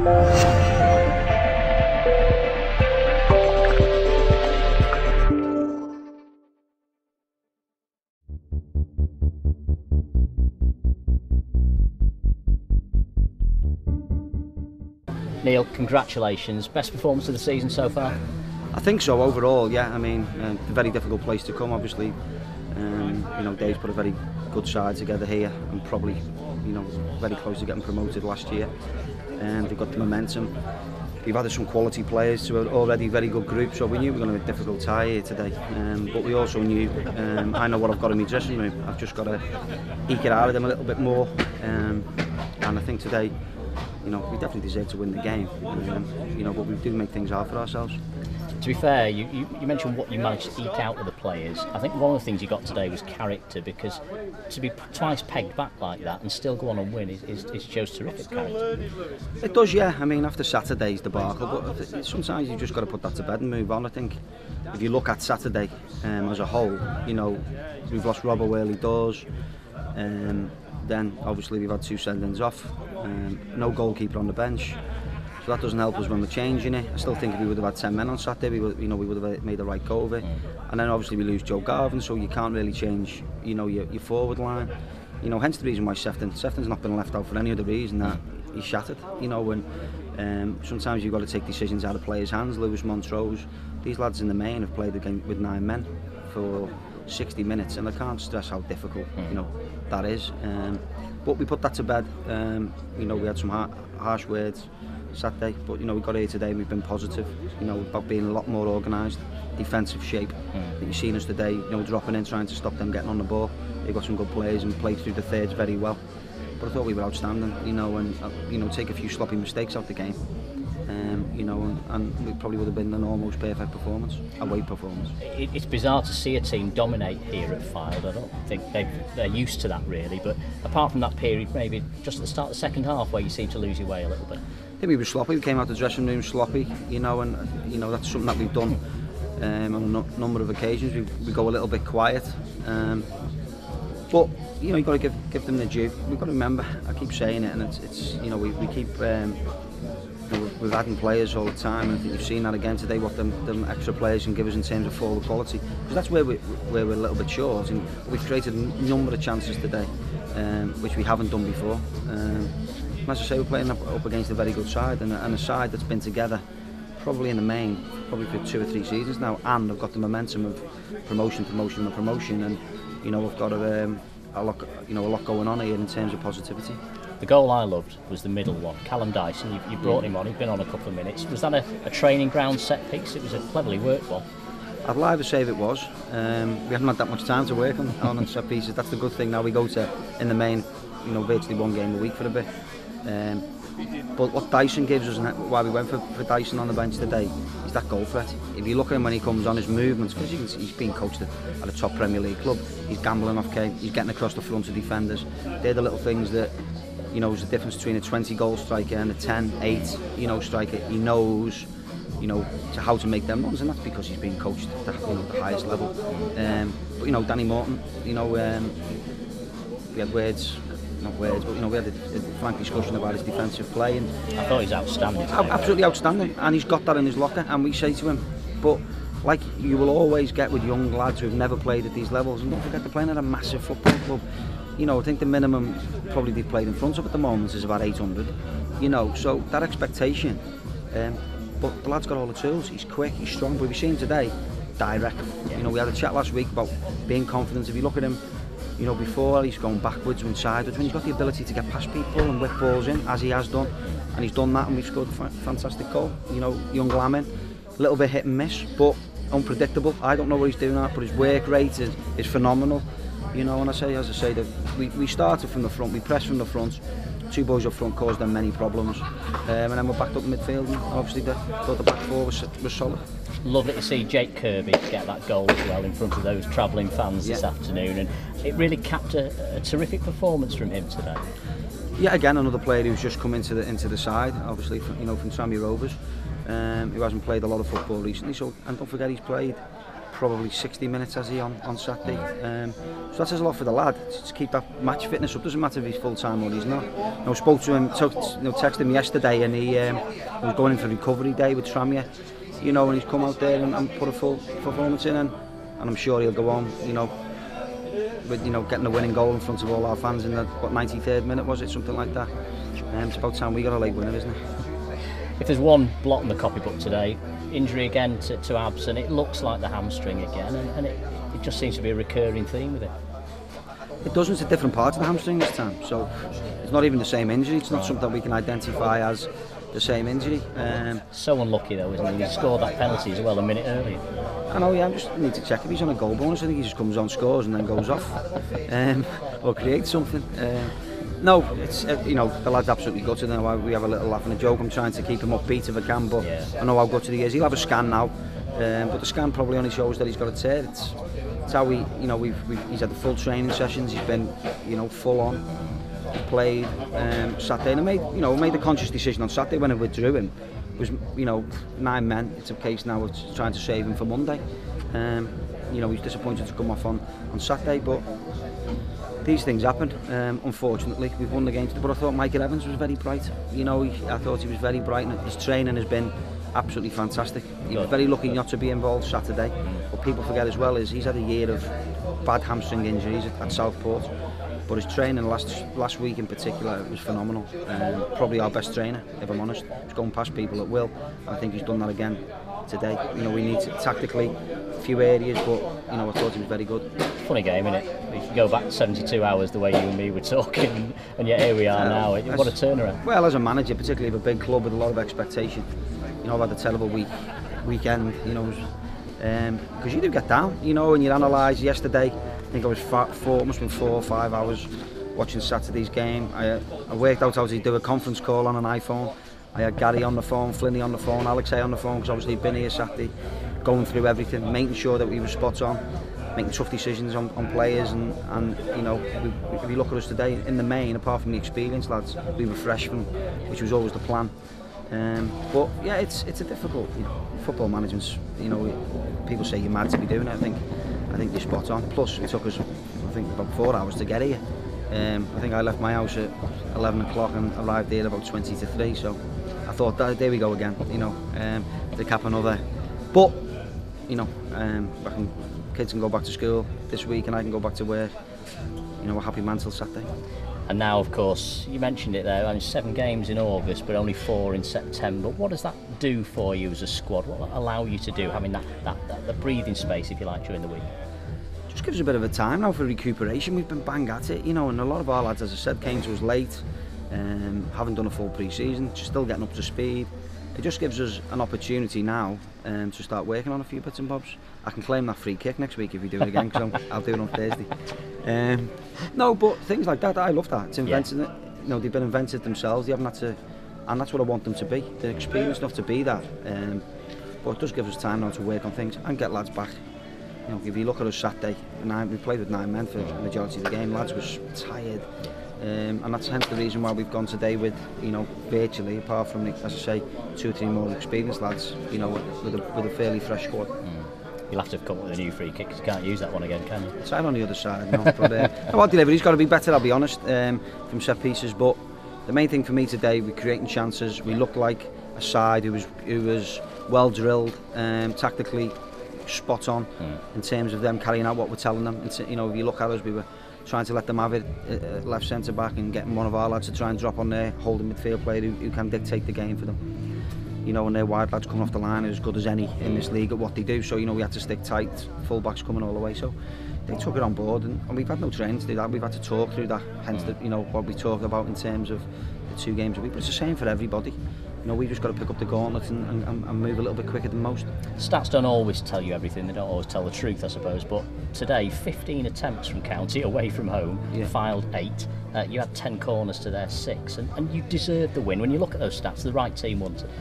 Neil, congratulations. Best performance of the season so far? I think so overall, yeah. I mean, a very difficult place to come, obviously. You know, Dave's put a very good side together here and probably, you know, very close to getting promoted last year. They've got the momentum. We've added some quality players to an already very good group, so we knew we were going to have a difficult tie here today. But we also knew, I know what I've got in my dressing room. I've just got to eke it out of them a little bit more. And I think today, you know, we definitely deserve to win the game. You know, but we do make things hard for ourselves. To be fair, you mentioned what you managed to eke out of the players. I think one of the things you got today was character, because to be twice pegged back like that and still go on and win is shows terrific character. It does, yeah. I mean, after Saturday's debacle, but sometimes you've just got to put that to bed and move on. I think if you look at Saturday as a whole, you know, we've lost Robbo early doors. Then obviously we've had 2 send-ins off. No goalkeeper on the bench. So that doesn't help us when we're changing it. I still think if we would have had 10 men on Saturday, we would have made the right go of it. And then obviously we lose Joe Garvin, so you can't really change, you know, your forward line. You know, hence the reason why Sefton's not been left out for any other reason that he's shattered. You know, and sometimes you've got to take decisions out of players' hands. Lewis, Montrose, these lads in the main have played the game with 9 men for 60 minutes, and I can't stress how difficult, you know, that is. But we put that to bed. You know, we had some harsh words Saturday, but you know, we got here today and we've been positive, you know, about being a lot more organised, defensive shape. You've seen us today, you know, dropping in, trying to stop them getting on the ball. They've got some good players and played through the thirds very well. But I thought we were outstanding, you know, and you know, take a few sloppy mistakes out the game. You know, and it probably would have been an almost perfect performance, away performance. It's bizarre to see a team dominate here at Fylde. I don't think they're used to that really, but apart from that period, maybe just at the start of the second half where you seem to lose your way a little bit. I think we were sloppy. We came out the dressing room sloppy, you know, and you know, that's something that we've done on a number of occasions. We go a little bit quiet, but you know, you've got to give them the due. We've got to remember, I keep saying it, and it's you know, we keep we're adding players all the time, and I think you've seen that again today, what them extra players can give us in terms of forward quality, because that's where we're a little bit short. And we've created a number of chances today, which we haven't done before. As I say, we're playing up against a very good side, and a side that's been together probably in the main, probably for 2 or 3 seasons now, and I've got the momentum of promotion, and you know, I've got a lot going on here in terms of positivity. The goal I loved was the middle one. Callum Dyson, you brought him on, he'd been on a couple of minutes. Was that a training ground set piece? It was a cleverly worked one. I'd lie to say if it was. We haven't had that much time to work on set pieces. That's the good thing. Now we go to, in the main, you know, virtually 1 game a week for a bit. But what Dyson gives us, and why we went for Dyson on the bench today, is that goal threat. If you look at him when he comes on, his movements, because he's been coached at a top Premier League club, he's gambling off game, he's getting across the front of defenders. They're the little things that, you know, is the difference between a 20-goal striker and a 10-8, you know, striker. He knows, you know, how to make them runs, and that's because he's been coached at the highest level. But you know, Danny Morton, you know, we had not words, but you know, we had a frank discussion about his defensive play, and I thought he's outstanding today, absolutely outstanding, and he's got that in his locker. And we say to him, but like you will always get with young lads who've never played at these levels, and don't forget they're playing at a massive football club. You know, I think the minimum probably they've played in front of at the moment is about 800. You know, so that expectation. But the lad's got all the tools. He's quick, he's strong. But we've seen today, direct. You know, we had a chat last week about being confident. If you look at him, you know, before he's going backwards and sideways, when he's got the ability to get past people and whip balls in, as he has done, and he's done that, and we've scored a fantastic goal. You know, young Lamin, a little bit hit and miss, but unpredictable. I don't know what he's doing at, but his work rate is phenomenal. You know, and as I say, that we started from the front, we pressed from the front, 2 boys up front caused them many problems, and then we're backed up in midfield, and obviously the back four was solid. Lovely to see Jake Kirby get that goal as well in front of those travelling fans this afternoon, and it really capped a terrific performance from him today. Yeah, again, another player who's just come into the side, obviously from, you know, from Sammy Rovers, who hasn't played a lot of football recently. So, and don't forget, he's played probably 60 minutes has he on Saturday. So that says a lot for the lad to keep that match fitness up. Doesn't matter if he's full time or he's not. I spoke to him, texted him yesterday, and he was going in for recovery day with Tranmere. And he's come out there and put a full performance in, and I'm sure he'll go on. With getting the winning goal in front of all our fans in the 93rd minute, was it, something like that? It's about time we got a late winner, isn't it? If there's one blot in the copybook today, injury again to A.F.C, and it looks like the hamstring again, and it just seems to be a recurring theme with it. It doesn't. It's a different part of the hamstring this time, so it's not even the same injury. It's not something that we can identify as the same injury. So unlucky though, isn't he? He scored that penalty as well a minute earlier. I know, yeah, I just need to check if he's on a goal bonus. I think he just comes on, scores and then goes off, or creates something. No, it's the lad's absolutely gutted. We have a little laugh and a joke. I'm trying to keep him upbeat if I can, but yeah. I know how gutted he is. He'll have a scan now, but the scan probably only shows that he's got a tear. It's how he's had the full training sessions. He's been full on. Played Saturday, and I made the conscious decision on Saturday when I withdrew him. It was 9 men. It's a case now of trying to save him for Monday. He's disappointed to come off on Saturday, but these things happen. Unfortunately, we've won the game, but I thought Michael Evans was very bright. I thought he was very bright, and his training has been absolutely fantastic. He was very lucky not to be involved Saturday. What people forget as well is he's had a year of bad hamstring injuries at Stockport. But his training last week in particular was phenomenal. Probably our best trainer, if I'm honest. He's going past people at will. I think he's done that again today. We need to tactically a few areas, but I thought he was very good. Funny game, isn't it? If you go back 72 hours the way you and me were talking, and yet here we are now. What a turnaround. Well, as a manager, particularly of a big club with a lot of expectation, I've had a terrible weekend. Because you do get down, and you analyse yesterday. I think I was must have been 4 or 5 hours watching Saturday's game. I worked out how to do a conference call on an iPhone. I had Gary on the phone, Flinny on the phone, Alexei on the phone, because obviously he'd been here Saturday, going through everything, making sure that we were spot on, making tough decisions on players, and if you look at us today, in the main, apart from the experienced lads, we were fresh from, which was always the plan. But yeah, it's a difficult, football management's, people say you're mad to be doing it. I think you're spot on. Plus, it took us, about 4 hours to get here. I think I left my house at 11 o'clock and arrived here about 20 to 3. So I thought, there we go again. To cap another. But kids can go back to school this week, and I can go back to work. A happy man till Saturday. And now, of course, you mentioned it there, 7 games in August, but only 4 in September. What does that do for you as a squad? What will that allow you to do, having that breathing space, if you like, during the week? Just gives us a bit of a time now for recuperation. We've been bang at it, and a lot of our lads, as I said, came to us late, haven't done a full pre-season, just still getting up to speed. It just gives us an opportunity now to start working on a few bits and bobs. I can claim that free kick next week if we do it again, because I'll do it on Thursday. No, but things like that, I love that. It's invented. They've been invented themselves. They haven't had to, and that's what I want them to be. They're experienced enough to be that. But it does give us time now to work on things and get lads back. If you look at us Saturday, we played with 9 men for the majority of the game. Lads was tired. And that's hence the reason why we've gone today with, virtually, apart from, as I say, 2 or 3 more experienced lads, with a fairly fresh squad. You'll have to come up with a new free kick, because you can't use that one again, can you? It's right on the other side, no. But our delivery's got to be better, I'll be honest, from set pieces. But the main thing for me today, we're creating chances. We looked like a side who was well drilled, tactically spot on in terms of them carrying out what we're telling them. If you look at us, we were trying to let them have it left centre back, and getting one of our lads to try and drop on there, holding midfield player who can dictate the game for them. And their wide lads coming off the line are as good as any in this league at what they do. So we had to stick tight, full-backs coming all the way. So they took it on board, and we've had no training to do that. We've had to talk through that. Hence, what we talked about in terms of the 2 games a week. But it's the same for everybody. We've just got to pick up the gauntlet and move a little bit quicker than most. Stats don't always tell you everything, they don't always tell the truth, I suppose, but today 15 attempts from County away from home, filed 8. You had 10 corners to their 6, and you deserved the win. When you look at those stats, the right team won today.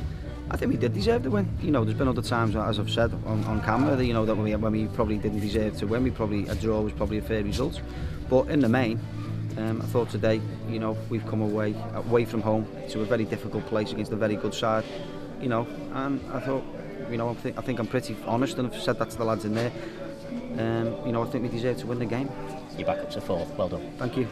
I think we did deserve the win. There's been other times, as I've said on camera, that when we probably didn't deserve to win, a draw was probably a fair result. But in the main, I thought today, we've come away from home to a very difficult place against a very good side, and I thought You know, I think I'm pretty honest, and I've said that to the lads in there. You know, I think we deserve to win the game. You're back up to 4th. Well done. Thank you.